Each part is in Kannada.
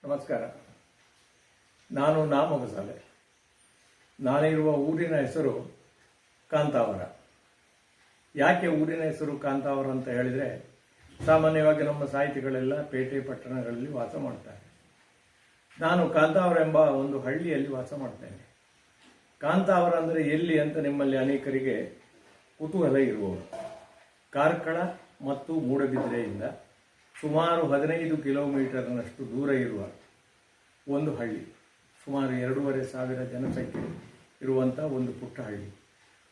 ನಮಸ್ಕಾರ. ನಾನು ನಾಮೊಗಸಾಲೆ. ನಾನಿರುವ ಊರಿನ ಹೆಸರು ಕಾಂತಾವರ. ಯಾಕೆ ಊರಿನ ಹೆಸರು ಕಾಂತಾವರ ಅಂತ ಹೇಳಿದರೆ, ಸಾಮಾನ್ಯವಾಗಿ ನಮ್ಮ ಸಾಹಿತಿಗಳೆಲ್ಲ ಪೇಟೆ ಪಟ್ಟಣಗಳಲ್ಲಿ ವಾಸ ಮಾಡ್ತಾರೆ. ನಾನು ಕಾಂತಾವರ ಎಂಬ ಒಂದು ಹಳ್ಳಿಯಲ್ಲಿ ವಾಸ ಮಾಡ್ತೇನೆ. ಕಾಂತಾವರ ಅಂದರೆ ಎಲ್ಲಿ ಅಂತ ನಿಮ್ಮಲ್ಲಿ ಅನೇಕರಿಗೆ ಕುತೂಹಲ ಇರುವವರು. ಕಾರ್ಕಳ ಮತ್ತು ಮೂಡಬಿದ್ರೆಯಿಂದ ಸುಮಾರು 15 ಕಿಲೋಮೀಟರ್ನಷ್ಟು ದೂರ ಇರುವ ಒಂದು ಹಳ್ಳಿ. ಸುಮಾರು 2,500 ಜನಸಂಖ್ಯೆ ಇರುವಂಥ ಒಂದು ಪುಟ್ಟ ಹಳ್ಳಿ.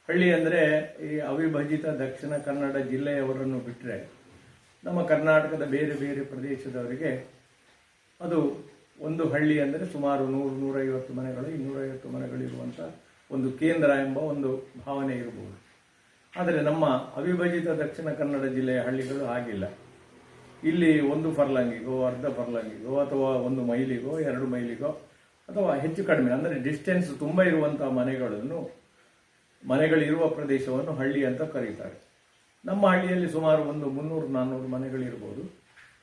ಹಳ್ಳಿ ಅಂದರೆ ಈ ಅವಿಭಜಿತ ದಕ್ಷಿಣ ಕನ್ನಡ ಜಿಲ್ಲೆಯವರನ್ನು ಬಿಟ್ಟರೆ ನಮ್ಮ ಕರ್ನಾಟಕದ ಬೇರೆ ಬೇರೆ ಪ್ರದೇಶದವರಿಗೆ ಅದು ಒಂದು ಹಳ್ಳಿ ಅಂದರೆ ಸುಮಾರು 100-150 ಮನೆಗಳು, 250 ಮನೆಗಳಿರುವಂಥ ಒಂದು ಕೇಂದ್ರ ಎಂಬ ಒಂದು ಭಾವನೆ ಇರಬಹುದು. ಆದರೆ ನಮ್ಮ ಅವಿಭಜಿತ ದಕ್ಷಿಣ ಕನ್ನಡ ಜಿಲ್ಲೆಯ ಹಳ್ಳಿಗಳು ಹಾಗಿಲ್ಲ. ಇಲ್ಲಿ 1 ಫರ್ಲಾಂಗಿಗೋ, ಅರ್ಧ ಫರ್ಲಾಂಗಿಗೋ, ಅಥವಾ 1 ಮೈಲಿಗೋ, 2 ಮೈಲಿಗೋ, ಅಥವಾ ಹೆಚ್ಚು ಕಡಿಮೆ ಅಂದರೆ ಡಿಸ್ಟೆನ್ಸ್ ತುಂಬ ಇರುವಂಥ ಮನೆಗಳಿರುವ ಪ್ರದೇಶವನ್ನು ಹಳ್ಳಿ ಅಂತ ಕರೀತಾರೆ. ನಮ್ಮ ಹಳ್ಳಿಯಲ್ಲಿ ಸುಮಾರು 300-400 ಮನೆಗಳಿರ್ಬೋದು.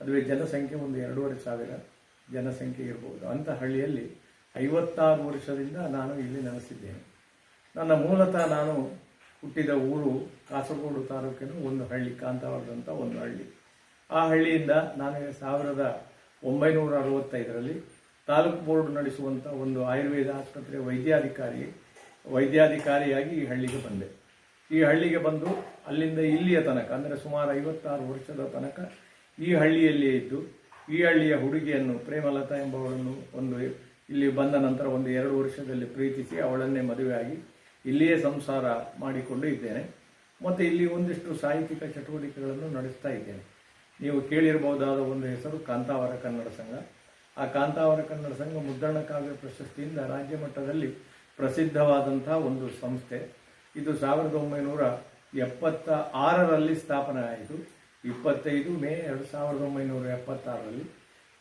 ಅದುವೇ ಜನಸಂಖ್ಯೆ 2,500 ಜನಸಂಖ್ಯೆ ಇರ್ಬೋದು. ಅಂಥ ಹಳ್ಳಿಯಲ್ಲಿ 56 ವರ್ಷದಿಂದ ನಾನು ಇಲ್ಲಿ ನೆಲೆಸಿದ್ದೇನೆ. ನನ್ನ ಮೂಲತಃ ನಾನು ಹುಟ್ಟಿದ ಊರು ಕಾಸರಗೋಡು ತಾಲೂಕಿನ ಒಂದು ಹಳ್ಳಿ, ಕಾಂತಾವರದಂಥ ಒಂದು ಹಳ್ಳಿ. ಆ ಹಳ್ಳಿಯಿಂದ ನಾನು 1965ರಲ್ಲಿ ತಾಲೂಕು ಬೋರ್ಡ್ ನಡೆಸುವಂಥ ಒಂದು ಆಯುರ್ವೇದ ಆಸ್ಪತ್ರೆ ವೈದ್ಯಾಧಿಕಾರಿಯಾಗಿ ಈ ಹಳ್ಳಿಗೆ ಬಂದೆ. ಈ ಹಳ್ಳಿಗೆ ಬಂದು ಅಲ್ಲಿಂದ ಇಲ್ಲಿಯ ತನಕ ಅಂದರೆ ಸುಮಾರು 56 ವರ್ಷದ ತನಕ ಈ ಹಳ್ಳಿಯಲ್ಲಿಯೇ ಇದ್ದು, ಈ ಹಳ್ಳಿಯ ಹುಡುಗಿಯನ್ನು ಪ್ರೇಮಲತಾ ಎಂಬವಳನ್ನು ಇಲ್ಲಿ ಬಂದ ನಂತರ 2 ವರ್ಷದಲ್ಲಿ ಪ್ರೀತಿಸಿ ಅವಳನ್ನೇ ಮದುವೆಯಾಗಿ ಇಲ್ಲಿಯೇ ಸಂಸಾರ ಮಾಡಿಕೊಂಡು ಇದ್ದೇನೆ. ಮತ್ತು ಇಲ್ಲಿ ಒಂದಿಷ್ಟು ಸಾಹಿತ್ಯಿಕ ಚಟುವಟಿಕೆಗಳನ್ನು ನಡೆಸ್ತಾ ಇದ್ದೇನೆ. ನೀವು ಕೇಳಿರಬಹುದಾದ ಒಂದು ಹೆಸರು ಕಾಂತಾವರ ಕನ್ನಡ ಸಂಘ. ಆ ಕಾಂತಾವರ ಕನ್ನಡ ಸಂಘ ಮುದ್ರಣ ಕಾವ್ಯ ಪ್ರಶಸ್ತಿಯಿಂದ ರಾಜ್ಯ ಮಟ್ಟದಲ್ಲಿ ಪ್ರಸಿದ್ಧವಾದಂಥ ಒಂದು ಸಂಸ್ಥೆ. ಇದು 1976ರಲ್ಲಿ ಸ್ಥಾಪನೆ ಆಯಿತು. 25 ಮೇ 1976ರಲ್ಲಿ.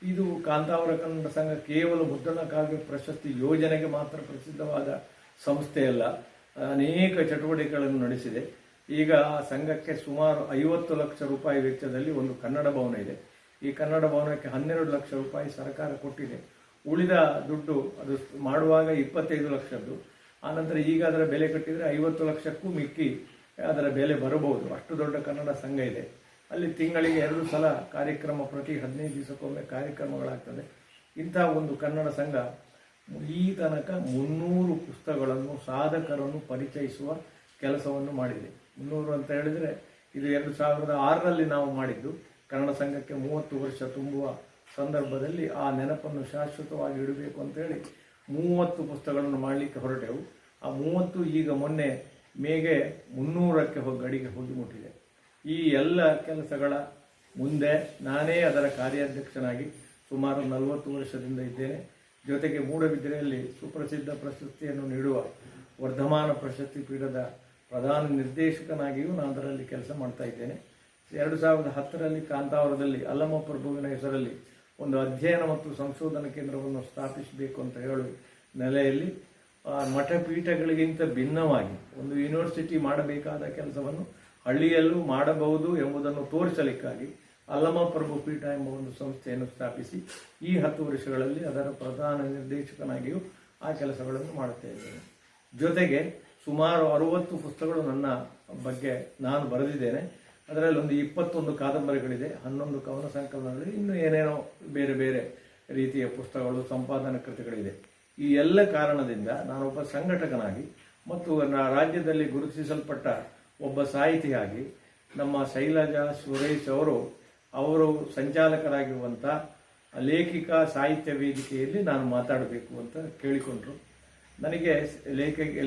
ಇದು ಕಾಂತಾವರ ಕನ್ನಡ ಸಂಘ ಕೇವಲ ಮುದ್ರಣ ಕಾವ್ಯ ಪ್ರಶಸ್ತಿ ಯೋಜನೆಗೆ ಮಾತ್ರ ಪ್ರಸಿದ್ಧವಾದ ಸಂಸ್ಥೆಯಲ್ಲ, ಅನೇಕ ಚಟುವಟಿಕೆಗಳನ್ನು ನಡೆಸಿದೆ. ಈಗ ಆ ಸಂಘಕ್ಕೆ ಸುಮಾರು 50 ಲಕ್ಷ ರೂಪಾಯಿ ವೆಚ್ಚದಲ್ಲಿ ಒಂದು ಕನ್ನಡ ಭವನ ಇದೆ. ಈ ಕನ್ನಡ ಭವನಕ್ಕೆ 12 ಲಕ್ಷ ರೂಪಾಯಿ ಸರ್ಕಾರ ಕೊಟ್ಟಿದೆ. ಉಳಿದ ದುಡ್ಡು ಅದು ಮಾಡುವಾಗ 25 ಲಕ್ಷದ್ದು. ಆನಂತರ ಈಗ ಅದರ ಬೆಲೆ ಕಟ್ಟಿದರೆ 50 ಲಕ್ಷಕ್ಕೂ ಮಿಕ್ಕಿ ಅದರ ಬೆಲೆ ಬರಬಹುದು. ಅಷ್ಟು ದೊಡ್ಡ ಕನ್ನಡ ಸಂಘ ಇದೆ. ಅಲ್ಲಿ ತಿಂಗಳಿಗೆ 2 ಸಲ ಕಾರ್ಯಕ್ರಮ, ಪ್ರತಿ 15 ದಿವಸಕ್ಕೊಮ್ಮೆ ಕಾರ್ಯಕ್ರಮಗಳಾಗ್ತದೆ. ಇಂಥ ಒಂದು ಕನ್ನಡ ಸಂಘ ಈ ತನಕ 300 ಪುಸ್ತಕಗಳನ್ನು, ಸಾಧಕರನ್ನು ಪರಿಚಯಿಸುವ ಕೆಲಸವನ್ನು ಮಾಡಿದೆ. 300 ಅಂತ ಹೇಳಿದರೆ ಇದು 2006ರಲ್ಲಿ ನಾವು ಮಾಡಿದ್ದು. ಕನ್ನಡ ಸಂಘಕ್ಕೆ 30 ವರ್ಷ ತುಂಬುವ ಸಂದರ್ಭದಲ್ಲಿ ಆ ನೆನಪನ್ನು ಶಾಶ್ವತವಾಗಿ ಇಡಬೇಕು ಅಂತೇಳಿ 30 ಪುಸ್ತಕಗಳನ್ನು ಮಾಡಲಿಕ್ಕೆ ಹೊರಟೆವು. ಆ 30 ಈಗ ಮೊನ್ನೆ ಮೇಗೆ 300ಕ್ಕೆ ಗಡಿಗೆ ಹೋಗಿ ಮುಟ್ಟಿದೆ. ಈ ಎಲ್ಲ ಕೆಲಸಗಳ ಮುಂದೆ ನಾನೇ ಅದರ ಕಾರ್ಯಾಧ್ಯಕ್ಷನಾಗಿ ಸುಮಾರು 40 ವರ್ಷದಿಂದ ಇದ್ದೇನೆ. ಜೊತೆಗೆ ಮೂಡಬಿದ್ರೆಯಲ್ಲಿ ಸುಪ್ರಸಿದ್ಧ ಪ್ರಶಸ್ತಿಯನ್ನು ನೀಡುವ ವರ್ಧಮಾನ ಪ್ರಶಸ್ತಿ ಪೀಠದ ಪ್ರಧಾನ ನಿರ್ದೇಶಕನಾಗಿಯೂ ನಾನು ಅದರಲ್ಲಿ ಕೆಲಸ ಮಾಡ್ತಾ ಇದ್ದೇನೆ. 2010ರಲ್ಲಿ ಕಾಂತಾವರದಲ್ಲಿ ಅಲ್ಲಮ ಪ್ರಭುವಿನ ಹೆಸರಲ್ಲಿ ಒಂದು ಅಧ್ಯಯನ ಮತ್ತು ಸಂಶೋಧನಾ ಕೇಂದ್ರವನ್ನು ಸ್ಥಾಪಿಸಬೇಕು ಅಂತ ಹೇಳುವ ನೆಲೆಯಲ್ಲಿ ಮಠಪೀಠಗಳಿಗಿಂತ ಭಿನ್ನವಾಗಿ ಒಂದು ಯೂನಿವರ್ಸಿಟಿ ಮಾಡಬೇಕಾದ ಕೆಲಸವನ್ನು ಹಳ್ಳಿಯಲ್ಲೂ ಮಾಡಬಹುದು ಎಂಬುದನ್ನು ತೋರಿಸಲಿಕ್ಕಾಗಿ ಅಲ್ಲಮ ಪ್ರಭು ಪೀಠ ಎಂಬ ಒಂದು ಸಂಸ್ಥೆಯನ್ನು ಸ್ಥಾಪಿಸಿ ಈ 10 ವರ್ಷಗಳಲ್ಲಿ ಅದರ ಪ್ರಧಾನ ನಿರ್ದೇಶಕನಾಗಿಯೂ ಆ ಕೆಲಸಗಳನ್ನು ಮಾಡುತ್ತಾ ಇದ್ದೇನೆ. ಜೊತೆಗೆ ಸುಮಾರು 60 ಪುಸ್ತಕಗಳು ನನ್ನ ಬಗ್ಗೆ ನಾನು ಬರೆದಿದ್ದೇನೆ. ಅದರಲ್ಲಿ ಒಂದು 21 ಕಾದಂಬರಿಗಳಿದೆ, 11 ಕವನ ಸಂಕಲನಗಳಿದೆ, ಇನ್ನು ಏನೇನೋ ಬೇರೆ ಬೇರೆ ರೀತಿಯ ಪುಸ್ತಕಗಳು, ಸಂಪಾದನಾ ಕೃತಿಗಳಿದೆ. ಈ ಎಲ್ಲ ಕಾರಣದಿಂದ ನಾನೊಬ್ಬ ಸಂಘಟಕನಾಗಿ ಮತ್ತು ರಾಜ್ಯದಲ್ಲಿ ಗುರುತಿಸಲ್ಪಟ್ಟ ಒಬ್ಬ ಸಾಹಿತಿಯಾಗಿ ನಮ್ಮ ಶೈಲಜಾ ಸುರೇಶ್ ಅವರು ಸಂಚಾಲಕರಾಗಿರುವಂಥ ಲೇಖಿಕಾ ಸಾಹಿತ್ಯ ವೇದಿಕೆಯಲ್ಲಿ ನಾನು ಮಾತಾಡಬೇಕು ಅಂತ ಕೇಳಿಕೊಂಡ್ರು. ನನಗೆ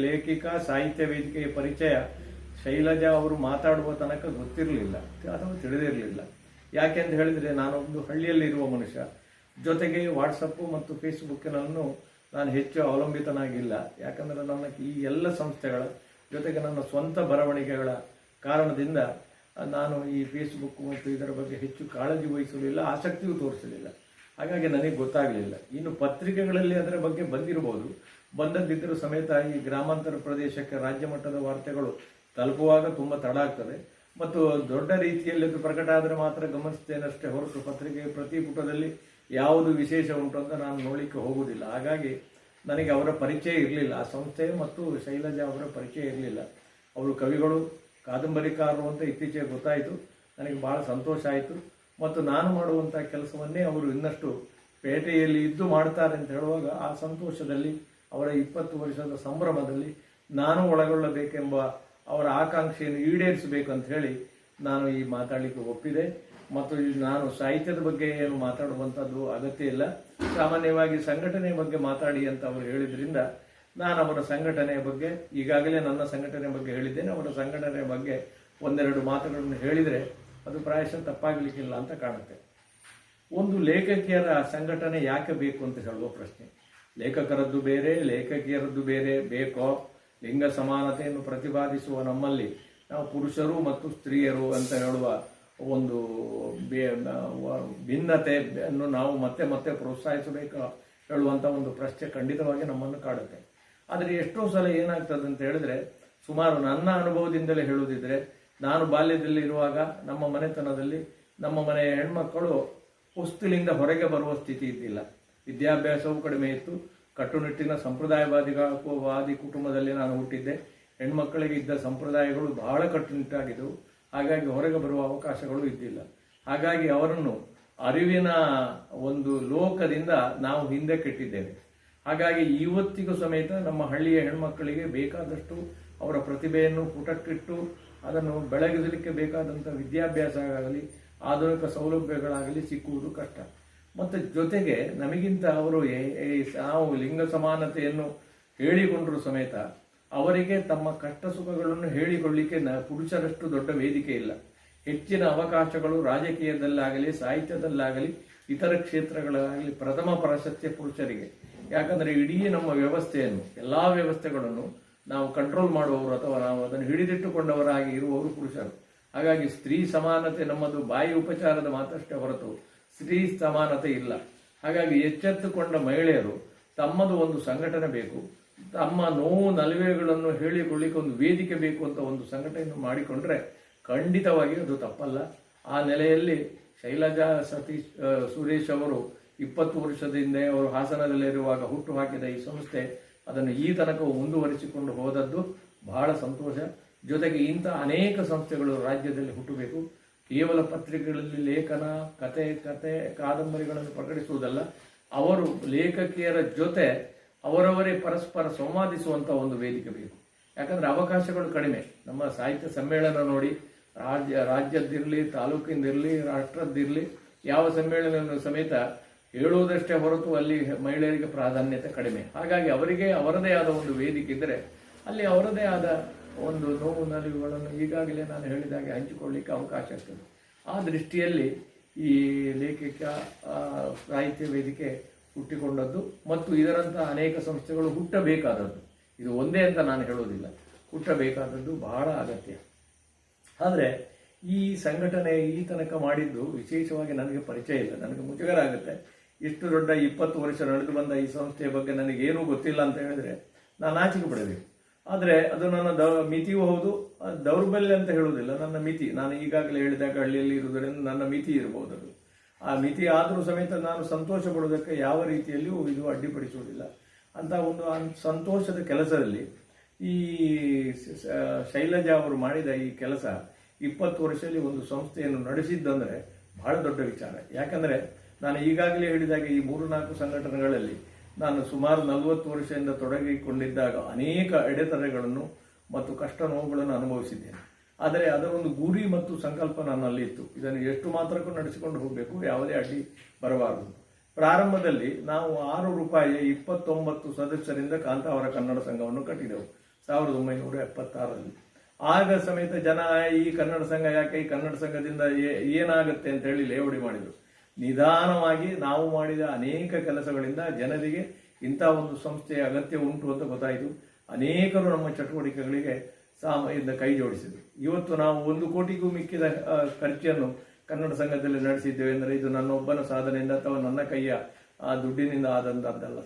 ಲೇಖಿಕಾ ಸಾಹಿತ್ಯ ವೇದಿಕೆಯ ಪರಿಚಯ ಶೈಲಜಾ ಅವರು ಮಾತಾಡುವ ತನಕ ಗೊತ್ತಿರಲಿಲ್ಲ ಅಥವಾ ತಿಳಿದಿರಲಿಲ್ಲ. ಯಾಕೆ ಅಂತ ಹೇಳಿದರೆ ನಾನೊಂದು ಹಳ್ಳಿಯಲ್ಲಿರುವ ಮನುಷ್ಯ. ಜೊತೆಗೆ ವಾಟ್ಸಪ್ಪು ಮತ್ತು ಫೇಸ್ಬುಕ್ಕಿನನ್ನು ನಾನು ಹೆಚ್ಚು ಅವಲಂಬಿತನಾಗಿಲ್ಲ. ಯಾಕಂದರೆ ನನ್ನ ಈ ಎಲ್ಲ ಸಂಸ್ಥೆಗಳ ಜೊತೆಗೆ ನನ್ನ ಸ್ವಂತ ಬರವಣಿಗೆಗಳ ಕಾರಣದಿಂದ ನಾನು ಈ ಫೇಸ್ಬುಕ್ ಮತ್ತು ಇದರ ಬಗ್ಗೆ ಹೆಚ್ಚು ಕಾಳಜಿ ವಹಿಸಲಿಲ್ಲ, ಆಸಕ್ತಿಯೂ ತೋರಿಸಲಿಲ್ಲ. ಹಾಗಾಗಿ ನನಗೆ ಗೊತ್ತಾಗಲಿಲ್ಲ. ಇನ್ನು ಪತ್ರಿಕೆಗಳಲ್ಲಿ ಅದರ ಬಗ್ಗೆ ಬಂದಿರಬಹುದು, ಬಂದದ್ದಿದ್ದರೂ ಸಮೇತ ಈ ಗ್ರಾಮಾಂತರ ಪ್ರದೇಶಕ್ಕೆ ರಾಜ್ಯ ಮಟ್ಟದ ವಾರ್ತೆಗಳು ತಲುಪುವಾಗ ತುಂಬ ತಡ ಆಗ್ತದೆ. ಮತ್ತು ದೊಡ್ಡ ರೀತಿಯಲ್ಲಿ ಅದು ಪ್ರಕಟ ಆದರೆ ಮಾತ್ರ ಗಮನಿಸ್ತೇನಷ್ಟೇ ಹೊರತು ಪತ್ರಿಕೆ ಪ್ರತಿ ಪುಟದಲ್ಲಿ ಯಾವುದು ವಿಶೇಷ ಉಂಟು ಅಂತ ನಾನು ನೋಡಲಿಕ್ಕೆ ಹೋಗುವುದಿಲ್ಲ. ಹಾಗಾಗಿ ನನಗೆ ಅವರ ಪರಿಚಯ ಇರಲಿಲ್ಲ, ಆ ಸಂಸ್ಥೆ ಮತ್ತು ಶೈಲಜಾ ಅವರ ಪರಿಚಯ ಇರಲಿಲ್ಲ. ಅವರು ಕವಿಗಳು, ಕಾದಂಬರಿಕಾರರು ಅಂತ ಇತ್ತೀಚೆಗೆ ಗೊತ್ತಾಯಿತು. ನನಗೆ ಭಾಳ ಸಂತೋಷ ಆಯಿತು. ಮತ್ತು ನಾನು ಮಾಡುವಂಥ ಕೆಲಸವನ್ನೇ ಅವರು ಇನ್ನಷ್ಟು ಪೇಟೆಯಲ್ಲಿ ಇದ್ದು ಮಾಡ್ತಾರೆ ಅಂತ ಹೇಳುವಾಗ ಆ ಸಂತೋಷದಲ್ಲಿ, ಅವರ 20 ವರ್ಷದ ಸಂಭ್ರಮದಲ್ಲಿ ನಾನು ಒಳಗೊಳ್ಳಬೇಕೆಂಬ ಅವರ ಆಕಾಂಕ್ಷೆಯನ್ನು ಈಡೇರಿಸಬೇಕಂತ ಹೇಳಿ ನಾನು ಈ ಮಾತಾಡಲಿಕ್ಕೆ ಒಪ್ಪಿದೆ. ಮತ್ತು ನಾನು ಸಾಹಿತ್ಯದ ಬಗ್ಗೆ ಏನು ಮಾತಾಡುವಂಥದ್ದು ಅಗತ್ಯ ಇಲ್ಲ, ಸಾಮಾನ್ಯವಾಗಿ ಸಂಘಟನೆಯ ಬಗ್ಗೆ ಮಾತಾಡಿ ಅಂತ ಅವರು ಹೇಳಿದ್ರಿಂದ ನಾನು ಅವರ ಸಂಘಟನೆಯ ಬಗ್ಗೆ, ಈಗಾಗಲೇ ನನ್ನ ಸಂಘಟನೆ ಬಗ್ಗೆ ಹೇಳಿದ್ದೇನೆ, ಅವರ ಸಂಘಟನೆಯ ಬಗ್ಗೆ ಒಂದೆರಡು ಮಾತುಗಳನ್ನು ಹೇಳಿದರೆ ಅದು ಪ್ರಾಯಶಃ ತಪ್ಪಾಗಲಿಕ್ಕಿಲ್ಲ ಅಂತ ಕಾಣುತ್ತೆ. ಒಂದು ಲೇಖಕಿಯರ ಸಂಘಟನೆ ಯಾಕೆ ಬೇಕು ಅಂತ ಹೇಳುವ ಪ್ರಶ್ನೆ. ಲೇಖಕರದ್ದು ಬೇರೆ, ಲೇಖಕಿಯರದ್ದು ಬೇರೆ ಬೇಕೋ? ಲಿಂಗ ಸಮಾನತೆಯನ್ನು ಪ್ರತಿಪಾದಿಸುವ ನಮ್ಮಲ್ಲಿ ನಾವು ಪುರುಷರು ಮತ್ತು ಸ್ತ್ರೀಯರು ಅಂತ ಹೇಳುವ ಒಂದು ಭಿನ್ನತೆಯನ್ನು ನಾವು ಮತ್ತೆ ಮತ್ತೆ ಪ್ರೋತ್ಸಾಹಿಸಬೇಕು ಹೇಳುವಂಥ ಒಂದು ಪ್ರಶ್ನೆ ಖಂಡಿತವಾಗಿ ನಮ್ಮನ್ನು ಕಾಡುತ್ತೆ. ಆದರೆ ಎಷ್ಟೋ ಸಲ ಏನಾಗ್ತದೆ ಅಂತ ಹೇಳಿದ್ರೆ, ಸುಮಾರು ನನ್ನ ಅನುಭವದಿಂದಲೇ ಹೇಳುವುದಿದ್ರೆ, ನಾನು ಬಾಲ್ಯದಲ್ಲಿರುವಾಗ ನಮ್ಮ ಮನೆತನದಲ್ಲಿ ನಮ್ಮ ಮನೆಯ ಹೆಣ್ಮಕ್ಕಳು ಹೊಸ್ತಿಲಿಂದ ಹೊರಗೆ ಬರುವ ಸ್ಥಿತಿ ಇದ್ದಿಲ್ಲ. ವಿದ್ಯಾಭ್ಯಾಸವೂ ಕಡಿಮೆ ಇತ್ತು. ಕಟ್ಟುನಿಟ್ಟಿನ ಸಂಪ್ರದಾಯವಾದಿ ಕುಟುಂಬದಲ್ಲಿ ನಾನು ಹುಟ್ಟಿದ್ದೆ. ಹೆಣ್ಮಕ್ಕಳಿಗೆ ಇದ್ದ ಸಂಪ್ರದಾಯಗಳು ಬಹಳ ಕಟ್ಟುನಿಟ್ಟಾಗಿದ್ದವು. ಹಾಗಾಗಿ ಹೊರಗೆ ಬರುವ ಅವಕಾಶಗಳು ಇದ್ದಿಲ್ಲ. ಹಾಗಾಗಿ ಅವರನ್ನು ಅರಿವಿನ ಒಂದು ಲೋಕದಿಂದ ನಾವು ಹಿಂದೆ ಕೆಟ್ಟಿದ್ದೇವೆ. ಹಾಗಾಗಿ ಇವತ್ತಿಗೂ ಸಮೇತ ನಮ್ಮ ಹಳ್ಳಿಯ ಹೆಣ್ಮಕ್ಕಳಿಗೆ ಬೇಕಾದಷ್ಟು ಅವರ ಪ್ರತಿಭೆಯನ್ನು ಪುಟಕ್ಕಿಟ್ಟು ಅದನ್ನು ಬೆಳಗಿಸಲಿಕ್ಕೆ ಬೇಕಾದಂಥ ವಿದ್ಯಾಭ್ಯಾಸ ಆಗಲಿ, ಆಧುನಿಕ ಸೌಲಭ್ಯಗಳಾಗಲಿ ಸಿಕ್ಕುವುದು ಕಷ್ಟ. ಮತ್ತು ಜೊತೆಗೆ ನಮಗಿಂತ ಅವರು ನಾವು ಲಿಂಗ ಸಮಾನತೆಯನ್ನು ಹೇಳಿಕೊಂಡರೂ ಸಮೇತ ಅವರಿಗೆ ತಮ್ಮ ಕಷ್ಟ ಸುಖಗಳನ್ನು ಹೇಳಿಕೊಳ್ಳಿಕ್ಕೆ ಪುರುಷರಷ್ಟು ದೊಡ್ಡ ವೇದಿಕೆ ಇಲ್ಲ. ಹೆಚ್ಚಿನ ಅವಕಾಶಗಳು ರಾಜಕೀಯದಲ್ಲಾಗಲಿ, ಸಾಹಿತ್ಯದಲ್ಲಾಗಲಿ, ಇತರ ಕ್ಷೇತ್ರಗಳಾಗಲಿ ಪ್ರಥಮ ಪ್ರಾಶಸ್ತ್ಯ ಪುರುಷರಿಗೆ. ಯಾಕಂದರೆ ಇಡೀ ನಮ್ಮ ವ್ಯವಸ್ಥೆಯನ್ನು, ಎಲ್ಲ ವ್ಯವಸ್ಥೆಗಳನ್ನು ನಾವು ಕಂಟ್ರೋಲ್ ಮಾಡುವವರು ಅಥವಾ ನಾವು ಅದನ್ನು ಹಿಡಿದಿಟ್ಟುಕೊಂಡವರಾಗಿ ಇರುವವರು ಪುರುಷರು. ಹಾಗಾಗಿ ಸ್ತ್ರೀ ಸಮಾನತೆ ನಮ್ಮದು ಬಾಯಿ ಉಪಚಾರದ ಮಾತಷ್ಟೇ ಹೊರತು ಸ್ತ್ರೀ ಸಮಾನತೆ ಇಲ್ಲ. ಹಾಗಾಗಿ ಎಚ್ಚೆತ್ತುಕೊಂಡ ಮಹಿಳೆಯರು ತಮ್ಮದು ಒಂದು ಸಂಘಟನೆ ಬೇಕು, ತಮ್ಮ ನೋವು ನಲಿವೆಗಳನ್ನು ಹೇಳಿಕೊಳ್ಳಿಕ್ಕೆ ಒಂದು ವೇದಿಕೆ ಬೇಕು ಅಂತ ಒಂದು ಸಂಘಟನೆಯನ್ನು ಮಾಡಿಕೊಂಡ್ರೆ ಖಂಡಿತವಾಗಿ ಅದು ತಪ್ಪಲ್ಲ. ಆ ನೆಲೆಯಲ್ಲಿ ಶೈಲಜಾ ಸುರೇಶ್ ಅವರು 20 ವರ್ಷದ ಹಿಂದೆ ಅವರು ಹಾಸನದಲ್ಲಿರುವಾಗ ಹುಟ್ಟು ಹಾಕಿದ ಈ ಸಂಸ್ಥೆ ಅದನ್ನು ಈ ತನಕ ಮುಂದುವರಿಸಿಕೊಂಡು ಹೋದದ್ದು ಬಹಳ ಸಂತೋಷ. ಜೊತೆಗೆ ಇಂಥ ಅನೇಕ ಸಂಸ್ಥೆಗಳು ರಾಜ್ಯದಲ್ಲಿ ಹುಟ್ಟಬೇಕು. ಕೇವಲ ಪತ್ರಿಕೆಗಳಲ್ಲಿ ಲೇಖನ, ಕತೆ ಕಾದಂಬರಿಗಳನ್ನು ಪ್ರಕಟಿಸುವುದಲ್ಲ, ಅವರು ಲೇಖಕಿಯರ ಜೊತೆ ಅವರವರೇ ಪರಸ್ಪರ ಸಂವಾದಿಸುವಂಥ ಒಂದು ವೇದಿಕೆ ಬೇಕು. ಯಾಕಂದರೆ ಅವಕಾಶಗಳು ಕಡಿಮೆ. ನಮ್ಮ ಸಾಹಿತ್ಯ ಸಮ್ಮೇಳನ ನೋಡಿ, ರಾಜ್ಯದ್ದಿರಲಿ, ತಾಲೂಕಿಂದಿರಲಿ, ರಾಷ್ಟ್ರದ್ದಿರಲಿ, ಯಾವ ಸಮ್ಮೇಳನ ಸಮೇತ ಹೇಳುವುದಷ್ಟೇ ಹೊರತು ಅಲ್ಲಿ ಮಹಿಳೆಯರಿಗೆ ಪ್ರಾಧಾನ್ಯತೆ ಕಡಿಮೆ. ಹಾಗಾಗಿ ಅವರಿಗೆ ಅವರದೇ ಆದ ಒಂದು ವೇದಿಕೆ ಇದ್ದರೆ ಅಲ್ಲಿ ಅವರದೇ ಆದ ಒಂದು ನೋವು ನಲಿವುಗಳನ್ನು ಈಗಾಗಲೇ ನಾನು ಹೇಳಿದಾಗೆ ಹಂಚಿಕೊಳ್ಳಿಕ್ಕೆ ಅವಕಾಶ ಆಗ್ತದೆ. ಆ ದೃಷ್ಟಿಯಲ್ಲಿ ಈ ಲೇಖಕ ಸಾಹಿತ್ಯ ವೇದಿಕೆ ಹುಟ್ಟಿಕೊಂಡದ್ದು ಮತ್ತು ಇದರಂಥ ಅನೇಕ ಸಂಸ್ಥೆಗಳು ಹುಟ್ಟಬೇಕಾದದ್ದು. ಇದು ಒಂದೇ ಅಂತ ನಾನು ಹೇಳೋದಿಲ್ಲ, ಹುಟ್ಟಬೇಕಾದದ್ದು ಬಹಳ ಅಗತ್ಯ. ಆದರೆ ಈ ಸಂಘಟನೆ ಈ ತನಕ ಮಾಡಿದ್ದು ವಿಶೇಷವಾಗಿ ನನಗೆ ಪರಿಚಯ ಇಲ್ಲ. ನನಗೆ ಮುಜುಗರ ಆಗುತ್ತೆ. ಇಷ್ಟು ದೊಡ್ಡ 20 ವರ್ಷ ನಡೆದು ಬಂದ ಈ ಸಂಸ್ಥೆಯ ಬಗ್ಗೆ ನನಗೇನೂ ಗೊತ್ತಿಲ್ಲ ಅಂತ ಹೇಳಿದ್ರೆ ನಾನು ನಾಚಿಕೆ ಪಡಬೇಕು. ಆದರೆ ಅದು ನನ್ನ ಮಿತಿಯೂ ಹೌದು, ದೌರ್ಬಲ್ಯ ಅಂತ ಹೇಳುವುದಿಲ್ಲ, ನನ್ನ ಮಿತಿ. ನಾನು ಈಗಾಗಲೇ ಹೇಳಿದಾಗ ಹಳ್ಳಿಯಲ್ಲಿ ಇರುವುದರಿಂದ ನನ್ನ ಮಿತಿ ಇರಬಹುದು. ಅದು ಆ ಮಿತಿ ಆದರೂ ಸಮೇತ ನಾನು ಸಂತೋಷ ಪಡುವುದಕ್ಕೆ ಯಾವ ರೀತಿಯಲ್ಲಿಯೂ ಇದು ಅಡ್ಡಿಪಡಿಸುವುದಿಲ್ಲ ಅಂತ ಒಂದು ಸಂತೋಷದ ಕೆಲಸದಲ್ಲಿ ಈ ಶೈಲಜಾ ಅವರು ಮಾಡಿದ ಈ ಕೆಲಸ 20 ವರ್ಷದಲ್ಲಿ ಒಂದು ಸಂಸ್ಥೆಯನ್ನು ನಡೆಸಿದ್ದಂದರೆ ಬಹಳ ದೊಡ್ಡ ವಿಚಾರ. ಯಾಕಂದರೆ ನಾನು ಈಗಾಗಲೇ ಹೇಳಿದಾಗ ಈ 3-4 ಸಂಘಟನೆಗಳಲ್ಲಿ ನಾನು ಸುಮಾರು 40 ವರ್ಷದಿಂದ ತೊಡಗಿಕೊಂಡಿದ್ದಾಗ ಅನೇಕ ಅಡೆತಡೆಗಳನ್ನು ಮತ್ತು ಕಷ್ಟ ನೋವುಗಳನ್ನು ಅನುಭವಿಸಿದ್ದೇನೆ. ಆದರೆ ಅದರ ಒಂದು ಗುರಿ ಮತ್ತು ಸಂಕಲ್ಪ ನನ್ನಲ್ಲಿತ್ತು. ಇದನ್ನು ಎಷ್ಟು ಮಾತ್ರಕ್ಕೂ ನಡೆಸಿಕೊಂಡು ಹೋಗಬೇಕು, ಯಾವುದೇ ಅಡ್ಡಿ ಬರಬಾರದು. ಪ್ರಾರಂಭದಲ್ಲಿ ನಾವು 6 ರೂಪಾಯಿ 29 ಸದಸ್ಯರಿಂದ ಕಾಂತಾವರ ಕನ್ನಡ ಸಂಘವನ್ನು ಕಟ್ಟಿದೆವು 1976ರಲ್ಲಿ. ಆಗ ಸಮೇತ ಜನ ಈ ಕನ್ನಡ ಸಂಘ ಯಾಕೆ, ಈ ಕನ್ನಡ ಸಂಘದಿಂದ ಏನಾಗುತ್ತೆ ಅಂತ ಹೇಳಿ ಲೇವಡಿ ಮಾಡಿದರು. ನಿಧಾನವಾಗಿ ನಾವು ಮಾಡಿದ ಅನೇಕ ಕೆಲಸಗಳಿಂದ ಜನರಿಗೆ ಇಂಥ ಒಂದು ಸಂಸ್ಥೆಯ ಅಗತ್ಯ ಉಂಟು ಅಂತ ಗೊತ್ತಾಯಿತು. ಅನೇಕರು ನಮ್ಮ ಚಟುವಟಿಕೆಗಳಿಗೆ ಕೈ ಜೋಡಿಸಿದರು. ಇವತ್ತು ನಾವು 1 ಕೋಟಿಗೂ ಮಿಕ್ಕಿದ ಖರ್ಚನ್ನು ಕನ್ನಡ ಸಂಘದಲ್ಲಿ ನಡೆಸಿದ್ದೇವೆ ಅಂದರೆ ಇದು ನನ್ನೊಬ್ಬನ ಸಾಧನೆಯಿಂದ ಅಥವಾ ನನ್ನ ಕೈಯ ದುಡ್ಡಿನಿಂದ ಆದಂಥದ್ದಲ್ಲ.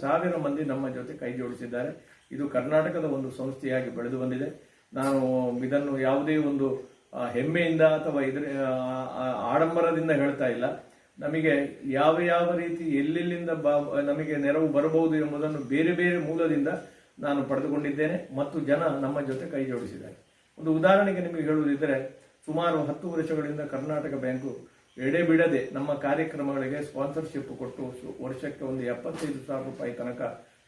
ಸಾವಿರ ಮಂದಿ ನಮ್ಮ ಜೊತೆ ಕೈ ಜೋಡಿಸಿದ್ದಾರೆ. ಇದು ಕರ್ನಾಟಕದ ಒಂದು ಸಂಸ್ಥೆಯಾಗಿ ಬೆಳೆದು ಬಂದಿದೆ. ನಾನು ಇದನ್ನು ಯಾವುದೇ ಒಂದು ಹೆಮ್ಮೆಯಿಂದ ಅಥವಾ ಆಡಂಬರದಿಂದ ಹೇಳ್ತಾ ಇಲ್ಲ. ನಮಗೆ ಯಾವ ಯಾವ ರೀತಿ ಎಲ್ಲೆಲ್ಲಿಂದ ನಮಗೆ ನೆರವು ಬರಬಹುದು ಎಂಬುದನ್ನು ಬೇರೆ ಬೇರೆ ಮೂಲದಿಂದ ನಾನು ಪಡೆದುಕೊಂಡಿದ್ದೇನೆ ಮತ್ತು ಜನ ನಮ್ಮ ಜೊತೆ ಕೈ ಜೋಡಿಸಿದ್ದಾರೆ. ಒಂದು ಉದಾಹರಣೆಗೆ ನಿಮಗೆ ಹೇಳುವುದಿದ್ದರೆ, ಸುಮಾರು 10 ವರ್ಷಗಳಿಂದ ಕರ್ನಾಟಕ ಬ್ಯಾಂಕು ಎಡೆಬಿಡದೆ ನಮ್ಮ ಕಾರ್ಯಕ್ರಮಗಳಿಗೆ ಸ್ಪಾನ್ಸರ್ಶಿಪ್ ಕೊಟ್ಟು ವರ್ಷಕ್ಕೆ ಒಂದು 75,000 ರೂಪಾಯಿ ತನಕ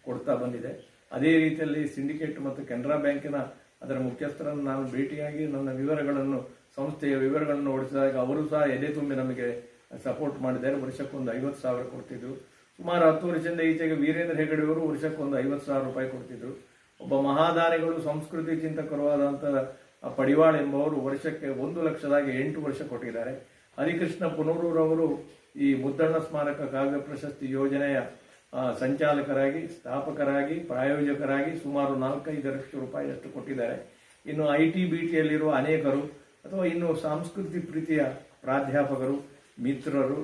ಕೊಡ್ತಾ ಬಂದಿದೆ. ಅದೇ ರೀತಿಯಲ್ಲಿ ಸಿಂಡಿಕೇಟ್ ಮತ್ತು ಕೆನರಾ ಬ್ಯಾಂಕಿನ ಅದರ ಮುಖ್ಯಸ್ಥರನ್ನು ನಾನು ಭೇಟಿಯಾಗಿ ನನ್ನ ವಿವರಗಳನ್ನು, ಸಂಸ್ಥೆಯ ವಿವರಗಳನ್ನು ಓಡಿಸಿದಾಗ ಅವರು ಸಹ ಎದೆ ತುಂಬಿ ನಮಗೆ ಸಪೋರ್ಟ್ ಮಾಡಿದ್ದಾರೆ. ವರ್ಷಕ್ಕೊಂದು 50,000 ಕೊಡ್ತಿದ್ರು. ಸುಮಾರು 10 ವರ್ಷದಿಂದ ಈಚೆಗೆ ವೀರೇಂದ್ರ ಹೆಗಡೆಯವರು ವರ್ಷಕ್ಕೊಂದು 50,000 ರೂಪಾಯಿ ಕೊಡ್ತಿದ್ರು. ಒಬ್ಬ ಮಹಾದಾನಿಗಳು, ಸಂಸ್ಕೃತಿ ಚಿಂತಕರು ಆದಂತಹ ಪಡಿವಾಳ ಎಂಬುವರು ವರ್ಷಕ್ಕೆ 1,00,000 8 ವರ್ಷ ಕೊಟ್ಟಿದ್ದಾರೆ. ಹರಿಕೃಷ್ಣ ಪುನೂರವರು ಈ ಮುದ್ದಣ್ಣ ಸ್ಮಾರಕ ಕಾವ್ಯ ಪ್ರಶಸ್ತಿ ಯೋಜನೆಯ ಸಂಚಾಲಕರಾಗಿ, ಸ್ಥಾಪಕರಾಗಿ, ಪ್ರಾಯೋಜಕರಾಗಿ ಸುಮಾರು 4-5 ಲಕ್ಷ ರೂಪಾಯಿಯಷ್ಟು ಕೊಟ್ಟಿದ್ದಾರೆ. ಇನ್ನು ITBTಯಲ್ಲಿರುವ ಅನೇಕರು ಅಥವಾ ಇನ್ನು ಸಂಸ್ಕೃತಿ ಪ್ರೀತಿಯ ಪ್ರಾಧ್ಯಾಪಕರು, ಮಿತ್ರರು,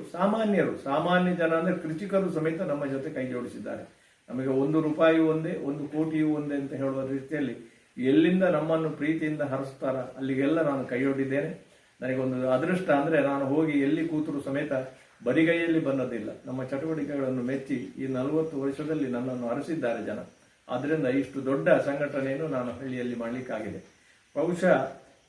ಸಾಮಾನ್ಯ ಜನ ಅಂದರೆ ಕೃಷಿಕರು ಸಮೇತ ನಮ್ಮ ಜೊತೆ ಕೈ ಜೋಡಿಸಿದ್ದಾರೆ. ನಮಗೆ 1 ರೂಪಾಯಿ ಒಂದೇ, 1 ಕೋಟಿಯೂ ಒಂದೇ ಅಂತ ಹೇಳುವ ರೀತಿಯಲ್ಲಿ ಎಲ್ಲಿಂದ ನಮ್ಮನ್ನು ಪ್ರೀತಿಯಿಂದ ಹರಿಸ್ತಾರ ಅಲ್ಲಿಗೆಲ್ಲ ನಾನು ಕೈಯೊಡ್ಡಿದ್ದೇನೆ. ನನಗೊಂದು ಅದೃಷ್ಟ ಅಂದರೆ ನಾನು ಹೋಗಿ ಎಲ್ಲಿ ಕೂತರು ಸಮೇತ ಬರಿಗೈಯಲ್ಲಿ ಬಂದದಿಲ್ಲ. ನಮ್ಮ ಚಟುವಟಿಕೆಗಳನ್ನು ಮೆಚ್ಚಿ ಈ 40 ವರ್ಷದಲ್ಲಿ ನನ್ನನ್ನು ಹರಿಸಿದ್ದಾರೆ ಜನ. ಆದ್ದರಿಂದ ಇಷ್ಟು ದೊಡ್ಡ ಸಂಘಟನೆಯನ್ನು ನಾನು ಹಳ್ಳಿಯಲ್ಲಿ ಮಾಡಲಿಕ್ಕಾಗಿದೆ. ಬಹುಶಃ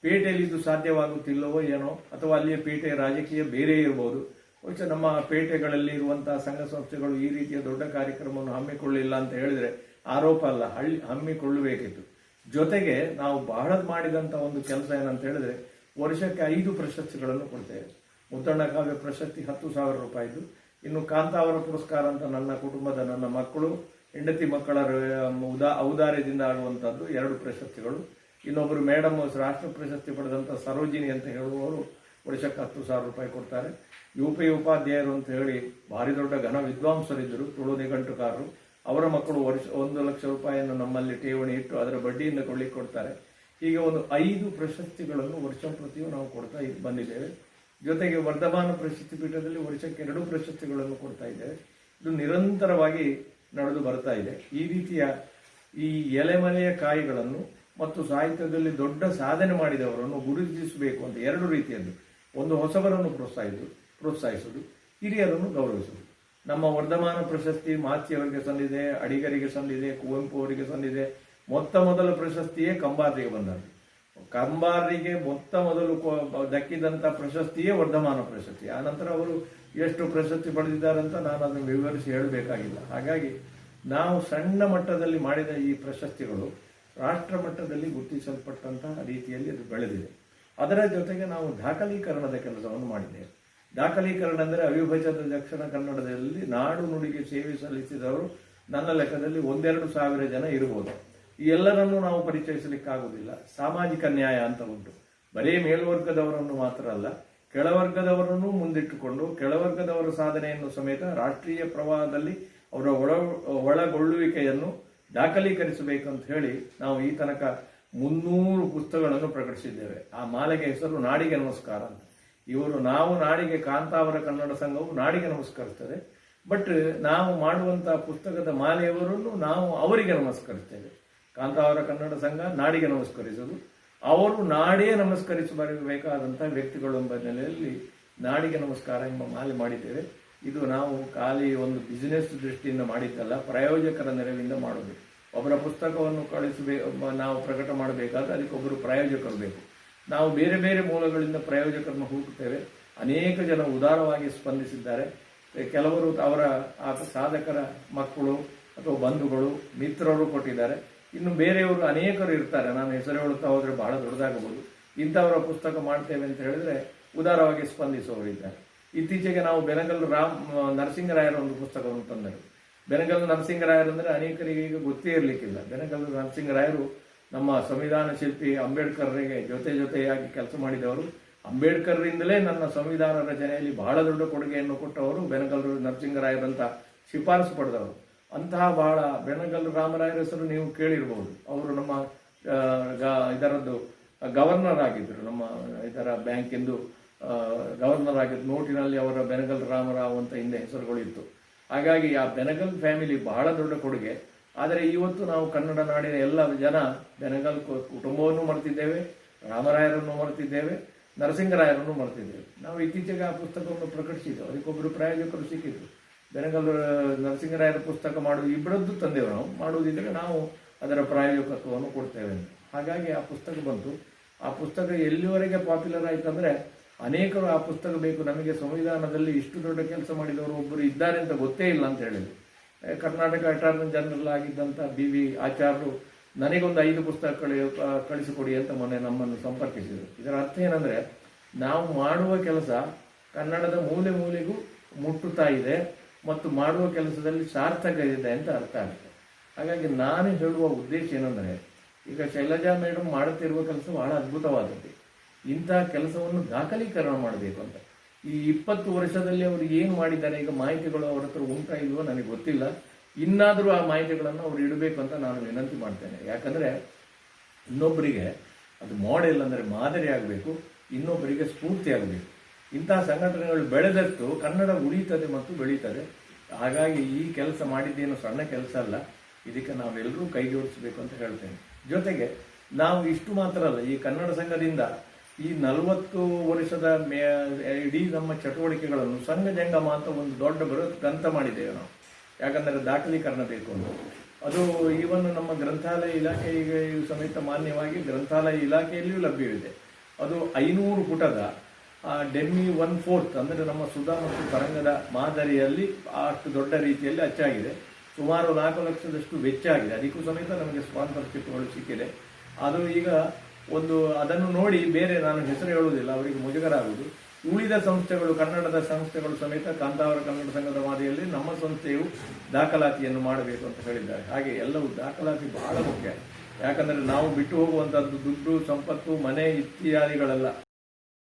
ಪೇಟೆಯಲ್ಲಿ ಇದು ಸಾಧ್ಯವಾಗುತ್ತಿಲ್ಲವೋ ಏನೋ, ಅಥವಾ ಅಲ್ಲಿಯ ಪೇಟೆಯ ರಾಜಕೀಯ ಬೇರೆ ಇರಬಹುದು. ಬಹುಶಃ ನಮ್ಮ ಪೇಟೆಗಳಲ್ಲಿ ಇರುವಂತಹ ಸಂಘ ಸಂಸ್ಥೆಗಳು ಈ ರೀತಿಯ ದೊಡ್ಡ ಕಾರ್ಯಕ್ರಮವನ್ನು ಹಮ್ಮಿಕೊಳ್ಳಿಲ್ಲ ಅಂತ ಹೇಳಿದ್ರೆ ಆರೋಪ ಅಲ್ಲ, ಹಮ್ಮಿಕೊಳ್ಳಬೇಕಿತ್ತು. ಜೊತೆಗೆ ನಾವು ಬಹಳ ಮಾಡಿದಂಥ ಒಂದು ಕೆಲಸ ಏನಂತ ಹೇಳಿದ್ರೆ, ವರ್ಷಕ್ಕೆ 5 ಪ್ರಶಸ್ತಿಗಳನ್ನು ಕೊಡ್ತೇವೆ. ಮುದ್ದಣ್ಣ ಕಾವ್ಯ ಪ್ರಶಸ್ತಿ 10,000 ರೂಪಾಯಿದು. ಇನ್ನು ಕಾಂತಾವರ ಪುರಸ್ಕಾರ ಅಂತ ನನ್ನ ಕುಟುಂಬದ, ನನ್ನ ಮಕ್ಕಳು, ಹೆಂಡತಿ ಮಕ್ಕಳ ಔದಾರ್ಯದಿಂದ ಆಗುವಂಥದ್ದು 2 ಪ್ರಶಸ್ತಿಗಳು. ಇನ್ನೊಬ್ಬರು ಮೇಡಮ್ ರಾಷ್ಟ್ರ ಪ್ರಶಸ್ತಿ ಪಡೆದಂಥ ಸರೋಜಿನಿ ಅಂತ ಹೇಳುವವರು ವರ್ಷಕ್ಕೆ 10,000 ರೂಪಾಯಿ ಕೊಡ್ತಾರೆ. UP ಉಪಾಧ್ಯಾಯರು ಅಂತ ಹೇಳಿ ಭಾರಿ ದೊಡ್ಡ ಘನ ವಿದ್ವಾಂಸರಿದ್ದರು, ತುಳು ನಿಘಂಟುಕಾರರು. ಅವರ ಮಕ್ಕಳು ವರ್ಷ 1 ಲಕ್ಷ ರೂಪಾಯಿಯನ್ನು ನಮ್ಮಲ್ಲಿ ಠೇವಣಿ ಇಟ್ಟು ಅದರ ಬಡ್ಡಿಯಿಂದ ಕೊಳ್ಳಿಕ್ಕೆ ಕೊಡ್ತಾರೆ. ಹೀಗೆ ಒಂದು 5 ಪ್ರಶಸ್ತಿಗಳನ್ನು ವರ್ಷ ಪ್ರತಿಯೂ ನಾವು ಕೊಡ್ತಾ ಬಂದಿದ್ದೇವೆ. ಜೊತೆಗೆ ವರ್ಧಮಾನ ಪ್ರಶಸ್ತಿ ಪೀಠದಲ್ಲಿ ವರ್ಷಕ್ಕೆ 2 ಪ್ರಶಸ್ತಿಗಳನ್ನು ಕೊಡ್ತಾ ಇದ್ದೇವೆ. ಇದು ನಿರಂತರವಾಗಿ ನಡೆದು ಬರ್ತಾ ಇದೆ. ಈ ರೀತಿಯ ಈ ಎಲೆಮಲೆಯ ಕಾಯಿಗಳನ್ನು ಮತ್ತು ಸಾಹಿತ್ಯದಲ್ಲಿ ದೊಡ್ಡ ಸಾಧನೆ ಮಾಡಿದವರನ್ನು ಗುರುತಿಸಬೇಕು ಅಂತ 2 ರೀತಿಯದ್ದು. ಒಂದು, ಹೊಸಬರನ್ನು ಪ್ರೋತ್ಸಾಹಿಸುವುದು, ಹಿರಿಯರನ್ನು ಗೌರವಿಸುವುದು. ನಮ್ಮ ವರ್ಧಮಾನ ಪ್ರಶಸ್ತಿ ಮಾಚಿಯವರಿಗೆ ಸಂದಿದೆ, ಅಡಿಗರಿಗೆ ಸಂದಿದೆ, ಕುವೆಂಪು ಅವರಿಗೆ ಸಂದಿದೆ. ಮೊದಲ ಪ್ರಶಸ್ತಿಯೇ ಕಂಬಾರರಿಗೆ ಬಂದದ್ದು. ಕಂಬಾರರಿಗೆ ಮೊದಲು ದಕ್ಕಿದಂಥ ಪ್ರಶಸ್ತಿಯೇ ವರ್ಧಮಾನ ಪ್ರಶಸ್ತಿ. ಆನಂತರ ಅವರು ಎಷ್ಟು ಪ್ರಶಸ್ತಿ ಪಡೆದಿದ್ದಾರಂತ ನಾನು ಅದನ್ನು ವಿವರಿಸಿ ಹೇಳಬೇಕಾಗಿಲ್ಲ. ಹಾಗಾಗಿ ನಾವು ಸಣ್ಣ ಮಟ್ಟದಲ್ಲಿ ಮಾಡಿದ ಈ ಪ್ರಶಸ್ತಿಗಳು ರಾಷ್ಟ್ರ ಮಟ್ಟದಲ್ಲಿ ಗುರುತಿಸಲ್ಪಟ್ಟಂತಹ ರೀತಿಯಲ್ಲಿ ಅದು ಬೆಳೆದಿದೆ. ಅದರ ಜೊತೆಗೆ ನಾವು ದಾಖಲೀಕರಣದ ಕೆಲಸವನ್ನು ಮಾಡಿದ್ದೇವೆ. ದಾಖಲೀಕರಣ ಅಂದರೆ ಅವಿಭಜಿತ ದಕ್ಷಿಣ ಕನ್ನಡದಲ್ಲಿ ನಾಡು ನುಡಿಗೆ ಸೇವೆ ಸಲ್ಲಿಸಿದವರು ನನ್ನ ಲೆಕ್ಕದಲ್ಲಿ 1-2 ಸಾವಿರ ಜನ ಇರಬಹುದು. ಈ ಎಲ್ಲರನ್ನೂ ನಾವು ಪರಿಚಯಿಸಲಿಕ್ಕಾಗುವುದಿಲ್ಲ. ಸಾಮಾಜಿಕ ನ್ಯಾಯ ಅಂತ ಉಂಟು. ಬರೀ ಮೇಲ್ವರ್ಗದವರನ್ನು ಮಾತ್ರ ಅಲ್ಲ, ಕೆಳವರ್ಗದವರನ್ನು ಮುಂದಿಟ್ಟುಕೊಂಡು ಕೆಳವರ್ಗದವರ ಸಾಧನೆಯನ್ನು ಸಮೇತ ರಾಷ್ಟ್ರೀಯ ಪ್ರವಾಹದಲ್ಲಿ ಅವರ ಒಳಗೊಳ್ಳುವಿಕೆಯನ್ನು ದಾಖಲೀಕರಿಸಬೇಕಂತ ಹೇಳಿ ನಾವು ಈ ತನಕ 300 ಪುಸ್ತಕಗಳನ್ನು ಪ್ರಕಟಿಸಿದ್ದೇವೆ. ಆ ಮಾಲೆಗೆ ಹೆಸರು ನಾಡಿಗೆ ನಮಸ್ಕಾರ ಅಂತ. ನಾವು ನಾಡಿಗೆ, ಕಾಂತಾವರ ಕನ್ನಡ ಸಂಘವು ನಾಡಿಗೆ ನಮಸ್ಕರಿಸ್ತದೆ. ಬಟ್ ನಾವು ಮಾಡುವಂತಹ ಪುಸ್ತಕದ ಮಾಲೆಯವರನ್ನು ನಾವು ಅವರಿಗೆ ನಮಸ್ಕರಿಸ್ತೇವೆ. ಕಾಂತಾವರ ಕನ್ನಡ ಸಂಘ ನಾಡಿಗೆ ನಮಸ್ಕರಿಸುವುದು, ಅವರು ನಾಡೇ ನಮಸ್ಕರಿಸಬೇಕಾದಂತಹ ವ್ಯಕ್ತಿಗಳು ಎಂಬ ನೆಲೆಯಲ್ಲಿ ನಾಡಿಗೆ ನಮಸ್ಕಾರ ಎಂಬ ಮಾಲೆ ಮಾಡಿದ್ದೇವೆ. ಇದು ನಾವು ಖಾಲಿ ಒಂದು ಬಿಸಿನೆಸ್ ದೃಷ್ಟಿಯಿಂದ ಮಾಡಿದ್ದಲ್ಲ, ಪ್ರಾಯೋಜಕರ ನೆರವಿಂದ ಮಾಡೋದು. ಒಬ್ಬರ ಪುಸ್ತಕವನ್ನು ನಾವು ಪ್ರಕಟ ಮಾಡಬೇಕಾದ್ರೆ ಅದಕ್ಕೊಬ್ಬರು ಪ್ರಾಯೋಜಕರು ಬೇಕು. ನಾವು ಬೇರೆ ಬೇರೆ ಮೂಲಗಳಿಂದ ಪ್ರಾಯೋಜಕರನ್ನು ಹುಡುಕುತ್ತೇವೆ. ಅನೇಕ ಜನ ಉದಾರವಾಗಿ ಸ್ಪಂದಿಸಿದ್ದಾರೆ. ಕೆಲವರು ಅವರ ಆ ಸಾಧಕರ ಮಕ್ಕಳು ಅಥವಾ ಬಂಧುಗಳು, ಮಿತ್ರರು ಕೊಟ್ಟಿದ್ದಾರೆ. ಇನ್ನು ಬೇರೆಯವರು ಅನೇಕರು ಇರ್ತಾರೆ. ನಾನು ಹೆಸರು ಹೇಳುತ್ತಾ ಹೋದರೆ ಬಹಳ ದೊಡ್ಡದಾಗಬಹುದು. ಇಂಥವರ ಪುಸ್ತಕ ಮಾಡ್ತೇವೆ ಅಂತ ಹೇಳಿದ್ರೆ ಉದಾರವಾಗಿ ಸ್ಪಂದಿಸುವವರು ಇದ್ದಾರೆ. ಇತ್ತೀಚೆಗೆ ನಾವು ಬೆನಗಲ್ ನರಸಿಂಗರಾಯರ ಒಂದು ಪುಸ್ತಕವನ್ನು ತಂದರು. ಬೆನಗಲ್ ನರಸಿಂಗರಾಯರು ಅಂದರೆ ಅನೇಕರಿಗೆ ಈಗ ಗೊತ್ತೇ ಇರಲಿಕ್ಕಿಲ್ಲ. ಬೆನಗಲ್ ನರಸಿಂಗರಾಯರು ನಮ್ಮ ಸಂವಿಧಾನ ಶಿಲ್ಪಿ ಅಂಬೇಡ್ಕರ್ರಿಗೆ ಜೊತೆಯಾಗಿ ಕೆಲಸ ಮಾಡಿದವರು. ಅಂಬೇಡ್ಕರ್ರಿಂದಲೇ ನನ್ನ ಸಂವಿಧಾನ ರಚನೆಯಲ್ಲಿ ಬಹಳ ದೊಡ್ಡ ಕೊಡುಗೆಯನ್ನು ಕೊಟ್ಟವರು ಬೆನಗಲ್ ನರಸಿಂಗರಾಯರಂತ ಶಿಫಾರಸು ಪಡೆದವರು. ಅಂತಹ ಬಹಳ ಬೆನಗಲ್ ರಾಮರಾಯರ ಹೆಸರು ನೀವು ಕೇಳಿರಬಹುದು. ಅವರು ನಮ್ಮ ಇದರದ್ದು ಗವರ್ನರ್ ಆಗಿದ್ದರು. ನಮ್ಮ ಇದರ ಬ್ಯಾಂಕಿಂದು ಗವರ್ನರ್ ಆಗಿದ್ದು. ನೋಟಿನಲ್ಲಿ ಅವರ ಬೆನಗಲ್ ರಾಮರಾವ್ ಅಂತ ಹಿಂದೆ ಹೆಸರುಗಳು ಇತ್ತು. ಹಾಗಾಗಿ ಆ ಬೆನಗಲ್ ಫ್ಯಾಮಿಲಿ ಬಹಳ ದೊಡ್ಡ ಕೊಡುಗೆ. ಆದರೆ ಇವತ್ತು ನಾವು ಕನ್ನಡ ನಾಡಿನ ಎಲ್ಲ ಜನ ಬೆನಗಲ್ ಕುಟುಂಬವನ್ನು ಮರೆತಿದ್ದೇವೆ, ರಾಮರಾಯರನ್ನು ಮರೆತಿದ್ದೇವೆ. ನರಸಿಂಗರಾಯರನ್ನು ಮಾಡ್ತಿದ್ದೇವೆ. ನಾವು ಇತ್ತೀಚೆಗೆ ಆ ಪುಸ್ತಕವನ್ನು ಪ್ರಕಟಿಸಿದ್ದೆವು. ಅದಕ್ಕೊಬ್ಬರು ಪ್ರಾಯೋಜಕರು ಸಿಕ್ಕಿದ್ರು. ಬೆನಗಲ್ ನರಸಿಂಗರಾಯರ ಪುಸ್ತಕ ಮಾಡುವುದು ಇಬ್ಬರದ್ದು ತಂದೆವು. ನಾವು ಮಾಡುವುದಿದ್ದರೆ ನಾವು ಅದರ ಪ್ರಾಯೋಜಕತ್ವವನ್ನು ಕೊಡ್ತೇವೆ ಅಂತ. ಹಾಗಾಗಿ ಆ ಪುಸ್ತಕ ಬಂತು. ಆ ಪುಸ್ತಕ ಎಲ್ಲಿವರೆಗೆ ಪಾಪ್ಯುಲರ್ ಆಯ್ತು ಅಂದರೆ, ಅನೇಕರು ಆ ಪುಸ್ತಕ ಬೇಕು, ನಮಗೆ ಸಂವಿಧಾನದಲ್ಲಿ ಇಷ್ಟು ದೊಡ್ಡ ಕೆಲಸ ಮಾಡಿದವರು ಒಬ್ಬರು ಇದ್ದಾರೆ ಅಂತ ಗೊತ್ತೇ ಇಲ್ಲ ಅಂತ ಹೇಳಿದ್ರು. ಕರ್ನಾಟಕ ಅಟಾರ್ನಿ ಜನರಲ್ ಆಗಿದ್ದಂಥ BV ಆಚಾರ್ಯರು ನನಗೊಂದು 5 ಪುಸ್ತಕ ಕಳಿಸಿಕೊಡಿ ಅಂತ ಮೊನ್ನೆ ನಮ್ಮನ್ನು ಸಂಪರ್ಕಿಸಿದರು. ಇದರ ಅರ್ಥ ಏನಂದರೆ, ನಾವು ಮಾಡುವ ಕೆಲಸ ಕನ್ನಡದ ಮೂಲೆ ಮೂಲೆಗೂ ಮುಟ್ಟುತ್ತಾ ಇದೆ ಮತ್ತು ಮಾಡುವ ಕೆಲಸದಲ್ಲಿ ಸಾರ್ಥಕ ಇದೆ ಅಂತ ಅರ್ಥ ಆಗುತ್ತೆ. ಹಾಗಾಗಿ ನಾನು ಹೇಳುವ ಉದ್ದೇಶ ಏನಂದರೆ, ಈಗ ಶೈಲಜಾ ಮೇಡಮ್ ಮಾಡುತ್ತಿರುವ ಕೆಲಸ ಬಹಳ ಅದ್ಭುತವಾದದ್ದು. ಇಂತಹ ಕೆಲಸವನ್ನು ದಾಖಲೀಕರಣ ಮಾಡಬೇಕು ಅಂತ. ಈ 20 ವರ್ಷದಲ್ಲಿ ಅವರು ಏನು ಮಾಡಿದ್ದಾರೆ, ಈಗ ಮಾಹಿತಿಗಳು ಅವರ ಹತ್ರ ಉಂಟಾ ಇಲ್ವೋ ನನಗೆ ಗೊತ್ತಿಲ್ಲ. ಇನ್ನಾದರೂ ಆ ಮಾಹಿತಿಗಳನ್ನು ಅವರು ಇಡಬೇಕು ಅಂತ ನಾನು ವಿನಂತಿ ಮಾಡ್ತೇನೆ. ಯಾಕಂದರೆ ಇನ್ನೊಬ್ಬರಿಗೆ ಅದು ಮಾಡೆಲ್ ಅಂದರೆ ಮಾದರಿ ಆಗಬೇಕು, ಇನ್ನೊಬ್ಬರಿಗೆ ಸ್ಫೂರ್ತಿ ಆಗಬೇಕು. ಇಂತಹ ಸಂಘಟನೆಗಳು ಬೆಳೆದಷ್ಟು ಕನ್ನಡ ಉಳಿತದೆ ಮತ್ತು ಬೆಳೀತದೆ. ಹಾಗಾಗಿ ಈ ಕೆಲಸ ಮಾಡಿದ್ದೇನು ಸಣ್ಣ ಕೆಲಸ ಅಲ್ಲ, ಇದಕ್ಕೆ ನಾವೆಲ್ಲರೂ ಕೈ ಜೋಡಿಸಬೇಕು ಅಂತ ಹೇಳ್ತೇನೆ. ಜೊತೆಗೆ ನಾವು ಇಷ್ಟು ಮಾತ್ರ ಅಲ್ಲ, ಈ ಕನ್ನಡ ಸಂಘದಿಂದ ಈ 40 ವರ್ಷದ ಇಡೀ ನಮ್ಮ ಚಟುವಟಿಕೆಗಳನ್ನು ಸಂಘ ಜಂಗಮ ಅಂತ ಒಂದು ದೊಡ್ಡ ಬೃಹತ್ ಗ್ರಂಥ ಮಾಡಿದ್ದೇವೆ ನಾವು. ಯಾಕಂದರೆ ದಾಖಲೀಕರಣ ಬೇಕು ಅಂತ. ಅದು ಈವನ್ ನಮ್ಮ ಗ್ರಂಥಾಲಯ ಇಲಾಖೆಗೆ ಸಮೇತ ಮಾನ್ಯವಾಗಿ ಗ್ರಂಥಾಲಯ ಇಲಾಖೆಯಲ್ಲಿಯೂ ಲಭ್ಯವಿದೆ. ಅದು 500 ಪುಟದ ಡೆಮ್ಮಿ 1/4 ಅಂದರೆ ನಮ್ಮ ಸುಧಾ ಮತ್ತು ತರಂಗದ ಮಾದರಿಯಲ್ಲಿ ಅಷ್ಟು ದೊಡ್ಡ ರೀತಿಯಲ್ಲಿ ಅಚ್ಚಾಗಿದೆ. ಸುಮಾರು 4 ಲಕ್ಷದಷ್ಟು ವೆಚ್ಚ ಆಗಿದೆ. ಅದಕ್ಕೂ ಸಮೇತ ನಮಗೆ ಸ್ಪಾನ್ಸರ್ಶಿಪ್ಗಳು ಸಿಕ್ಕಿದೆ. ಅದು ಈಗ ಅದನ್ನು ನೋಡಿ ಬೇರೆ ನಾನು ಹೆಸರು ಹೇಳುವುದಿಲ್ಲ, ಅವರಿಗೆ ಮುಜುಗರ ಆಗುವುದು. ಉಳಿದ ಸಂಸ್ಥೆಗಳು, ಕನ್ನಡದ ಸಂಸ್ಥೆಗಳು ಸಮೇತ ಕಾಂತಾವರ ಕನ್ನಡ ಸಂಘದ ಮಾದರಿಯಲ್ಲಿ ನಮ್ಮ ಸಂಸ್ಥೆಯು ದಾಖಲಾತಿಯನ್ನು ಮಾಡಬೇಕು ಅಂತ ಹೇಳಿದ್ದಾರೆ. ಹಾಗೆ ಎಲ್ಲವೂ ದಾಖಲಾತಿ ಬಹಳ ಮುಖ್ಯ. ಯಾಕಂದರೆ ನಾವು ಬಿಟ್ಟು ಹೋಗುವಂಥದ್ದು ದುಡ್ಡು, ಸಂಪತ್ತು, ಮನೆ ಇತ್ಯಾದಿಗಳೆಲ್ಲ